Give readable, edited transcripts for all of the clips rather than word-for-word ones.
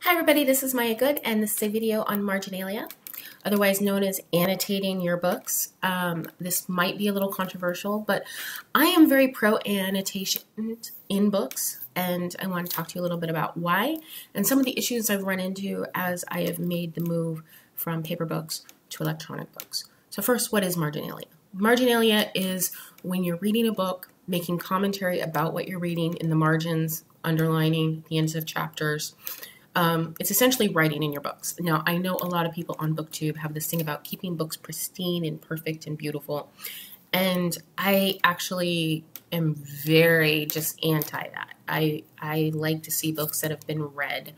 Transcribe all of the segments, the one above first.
Hi everybody, this is Maya Good, and this is a video on Marginalia, otherwise known as annotating your books. This might be a little controversial, but I am very pro annotation in books, and I want to talk to you a little bit about why and some of the issues I've run into as I have made the move from paper books to electronic books. So first, what is Marginalia? Marginalia is when you're reading a book, making commentary about what you're reading in the margins, underlining the ends of chapters. It's essentially writing in your books. Now, I know a lot of people on BookTube have this thing about keeping books pristine and perfect and beautiful, and I actually am very just anti that. I like to see books that have been read.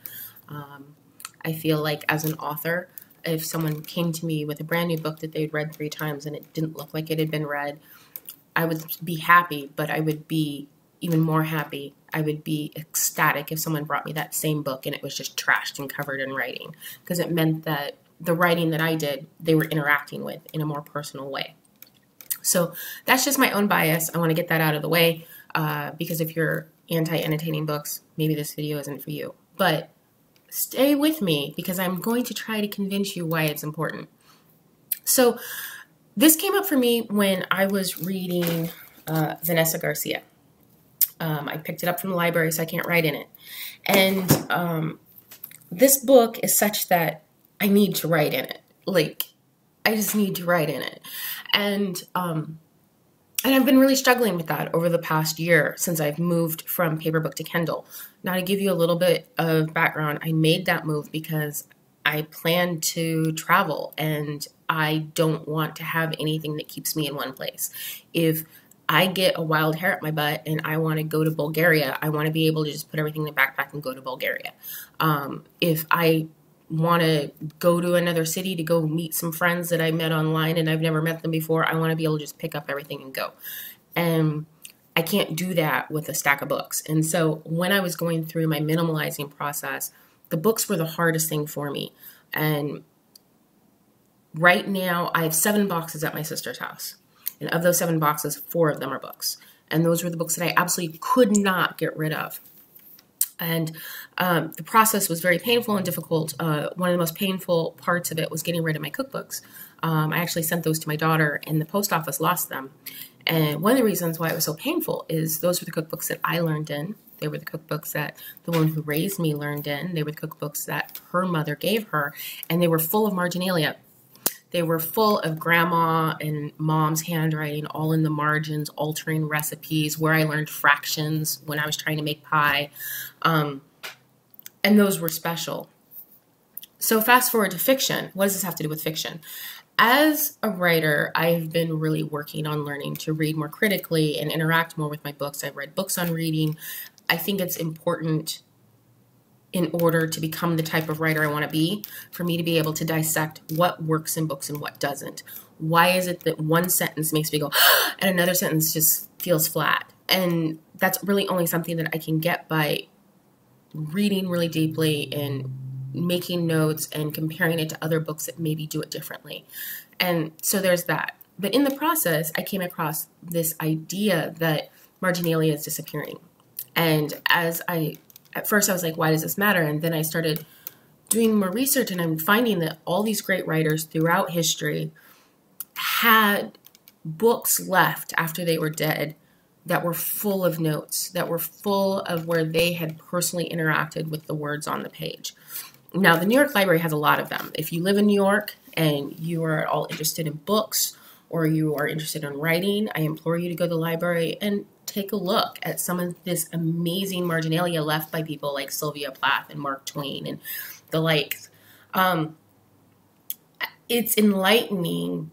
I feel like as an author, if someone came to me with a brand new book that they'd read 3 times and it didn't look like it had been read, I would be happy, but I would be even more happy. I would be ecstatic if someone brought me that same book and it was just trashed and covered in writing, because it meant that the writing that I did, they were interacting with in a more personal way. So that's just my own bias. I want to get that out of the way because if you're anti-annotating books, maybe this video isn't for you. But stay with me because I'm going to try to convince you why it's important. So this came up for me when I was reading Vanessa Garcia. I picked it up from the library, so I can't write in it. And this book is such that I need to write in it. Like, I just need to write in it. And I've been really struggling with that over the past year since I've moved from paper book to Kindle. Now, to give you a little bit of background, I made that move because I plan to travel, and I don't want to have anything that keeps me in one place. If I get a wild hair at my butt and I want to go to Bulgaria, I want to be able to just put everything in the backpack and go to Bulgaria. If I want to go to another city to go meet some friends that I met online and I've never met them before, I want to be able to just pick up everything and go. And I can't do that with a stack of books. And so when I was going through my minimalizing process, the books were the hardest thing for me. And right now I have 7 boxes at my sister's house. And of those 7 boxes, 4 of them are books. And those were the books that I absolutely could not get rid of. And the process was very painful and difficult. One of the most painful parts of it was getting rid of my cookbooks. I actually sent those to my daughter, and the post office lost them. And one of the reasons why it was so painful is those were the cookbooks that I learned in. They were the cookbooks that the woman who raised me learned in. They were the cookbooks that her mother gave her. And they were full of marginalia. They were full of grandma and mom's handwriting, all in the margins, altering recipes, where I learned fractions when I was trying to make pie. And those were special. So fast forward to fiction. What does this have to do with fiction? As a writer, I've been really working on learning to read more critically and interact more with my books. I've read books on reading. I think it's important in order to become the type of writer I want to be, for me to be able to dissect what works in books and what doesn't. Why is it that one sentence makes me go, and another sentence just feels flat? And that's really only something that I can get by reading really deeply and making notes and comparing it to other books that maybe do it differently. And so there's that. But in the process, I came across this idea that marginalia is disappearing. And at first I was like, why does this matter? And then I started doing more research, and I'm finding that all these great writers throughout history had books left after they were dead that were full of notes, that were full of where they had personally interacted with the words on the page. Now, the New York Library has a lot of them. If you live in New York and you are at all interested in books or you are interested in writing, I implore you to go to the library and take a look at some of this amazing marginalia left by people like Sylvia Plath and Mark Twain and the likes. It's enlightening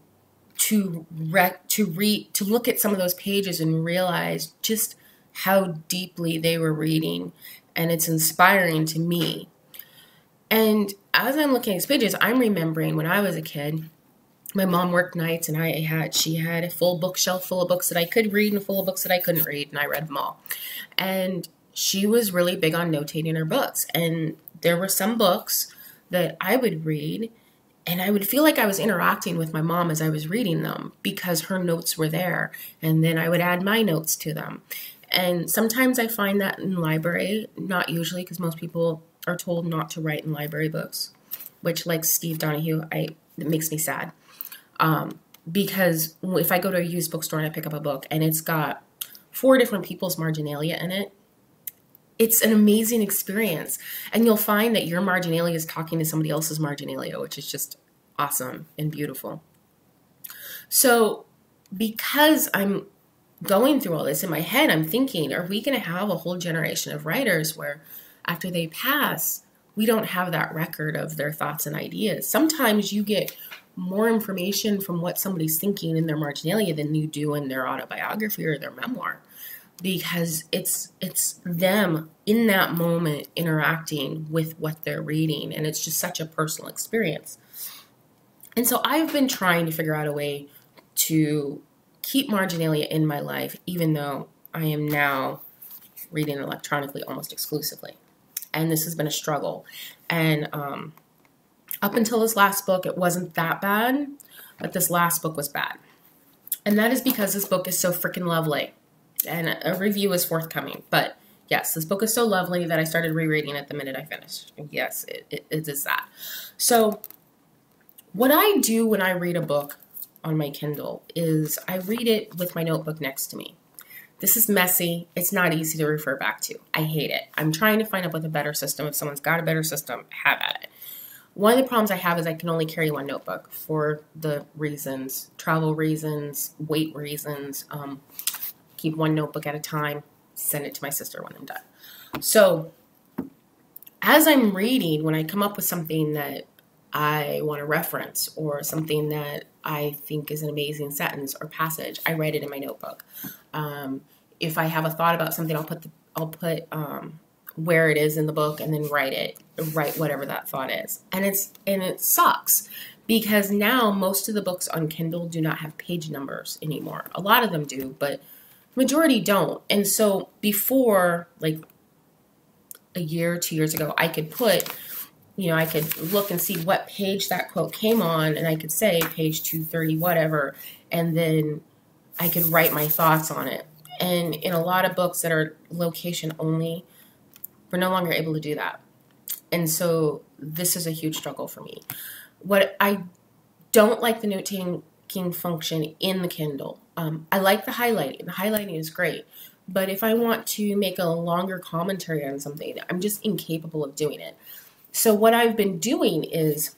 to look at some of those pages and realize just how deeply they were reading, and it's inspiring to me. And as I'm looking at these pages, I'm remembering when I was a kid, my mom worked nights, and she had a full bookshelf full of books that I could read and full of books that I couldn't read, and I read them all. And she was really big on notating her books. And there were some books that I would read, and I would feel like I was interacting with my mom as I was reading them because her notes were there, and then I would add my notes to them. And sometimes I find that in the library, not usually, because most people are told not to write in library books, which, like Steve Donahue, it makes me sad. Because if I go to a used bookstore and I pick up a book and it's got 4 different people's marginalia in it, it's an amazing experience. And you'll find that your marginalia is talking to somebody else's marginalia, which is just awesome and beautiful. So because I'm going through all this in my head, I'm thinking, are we going to have a whole generation of writers where after they pass, we don't have that record of their thoughts and ideas? Sometimes you get more information from what somebody's thinking in their marginalia than you do in their autobiography or their memoir, because it's them in that moment interacting with what they're reading, and it's just such a personal experience. And so I've been trying to figure out a way to keep marginalia in my life, even though I am now reading electronically almost exclusively. And this has been a struggle. And up until this last book, it wasn't that bad, but this last book was bad. And that is because this book is so freaking lovely. And a review is forthcoming. But yes, this book is so lovely that I started rereading it the minute I finished. Yes, it is that. So what I do when I read a book on my Kindle is I read it with my notebook next to me. This is messy. It's not easy to refer back to. I hate it. I'm trying to find up with a better system. If someone's got a better system, have at it. One of the problems I have is I can only carry one notebook for the reasons, travel reasons, weight reasons. Keep one notebook at a time, send it to my sister when I'm done. So as I'm reading, when I come up with something that I want to reference or something that I think is an amazing sentence or passage, I write it in my notebook. If I have a thought about something, I'll put where it is in the book and then write whatever that thought is. And it sucks because now most of the books on Kindle do not have page numbers anymore. A lot of them do, but majority don't. And so before, like a year, 2 years ago, I could put, I could look and see what page that quote came on, and I could say page 230, whatever, and then I could write my thoughts on it. And in a lot of books that are location only, we're no longer able to do that. And so this is a huge struggle for me. What I don't like the note-taking function in the Kindle. I like the highlighting. The highlighting is great. But if I want to make a longer commentary on something, I'm just incapable of doing it. So what I've been doing is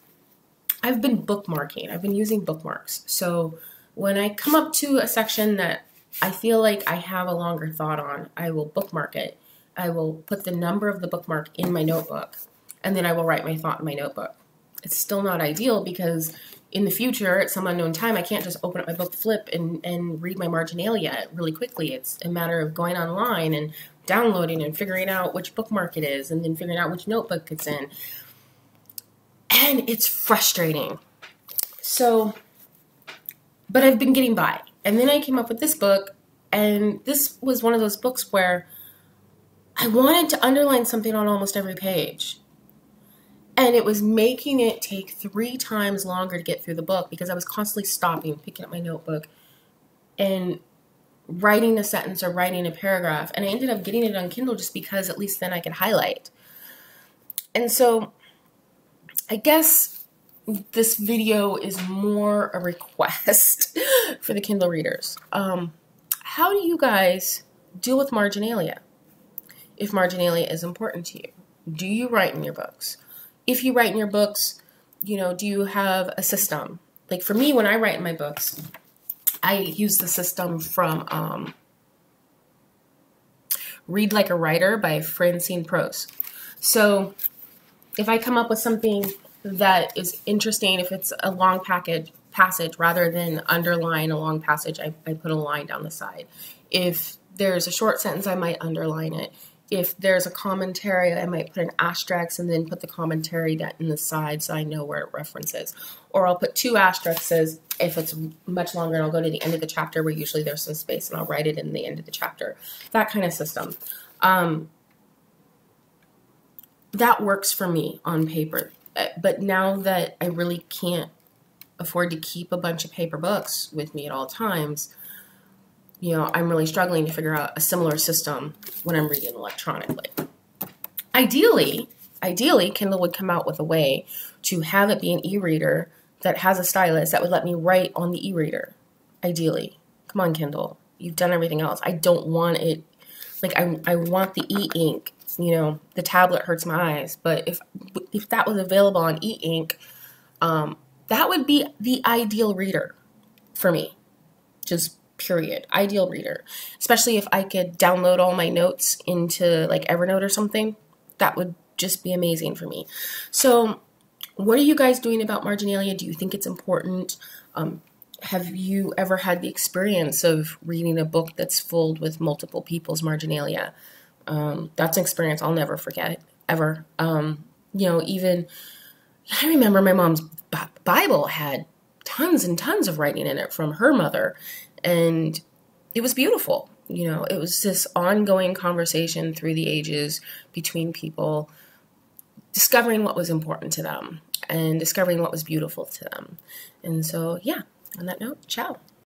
I've been bookmarking. I've been using bookmarks. So when I come up to a section that I feel like I have a longer thought on, I will bookmark it. I will put the number of the bookmark in my notebook, and then I will write my thought in my notebook. It's still not ideal because in the future, at some unknown time, I can't just open up my book, flip, and read my marginalia really quickly. It's a matter of going online and downloading and figuring out which bookmark it is and then figuring out which notebook it's in. And it's frustrating. So, but I've been getting by. And then I came up with this book, and this was one of those books where I wanted to underline something on almost every page. And it was making it take 3 times longer to get through the book because I was constantly stopping, picking up my notebook, and writing a sentence or writing a paragraph. And I ended up getting it on Kindle just because at least then I could highlight. And so I guess this video is more a request for the Kindle readers. How do you guys deal with marginalia? If marginalia is important to you, do you write in your books? If you write in your books, do you have a system? Like for me, when I write in my books, I use the system from Read Like a Writer by Francine Prose. So if I come up with something that is interesting, if it's a long passage, rather than underline a long passage, I put a line down the side. If there's a short sentence, I might underline it. If there's a commentary, I might put an asterisk and then put the commentary down in the side so I know where it references. Or I'll put 2 asterisks if it's much longer, and I'll go to the end of the chapter where usually there's some space, and I'll write it in the end of the chapter. That kind of system. That works for me on paper. But now that I really can't afford to keep a bunch of paper books with me at all times, I'm really struggling to figure out a similar system when I'm reading electronically. Ideally, ideally, Kindle would come out with a way to have it be an e-reader that has a stylus that would let me write on the e-reader. Ideally. Come on, Kindle. You've done everything else. I don't want it, like, I want the e-ink. You know, the tablet hurts my eyes, but if that was available on e-ink, that would be the ideal reader for me. Just period. Ideal reader. Especially if I could download all my notes into like Evernote or something. That would just be amazing for me. So what are you guys doing about Marginalia? Do you think it's important? Have you ever had the experience of reading a book that's filled with multiple people's Marginalia? That's an experience I'll never forget, ever. You know, even, I remember my mom's Bible had tons and tons of writing in it from her mother, and it was beautiful. You know, it was this ongoing conversation through the ages between people, discovering what was important to them and discovering what was beautiful to them. And so, yeah, on that note, ciao.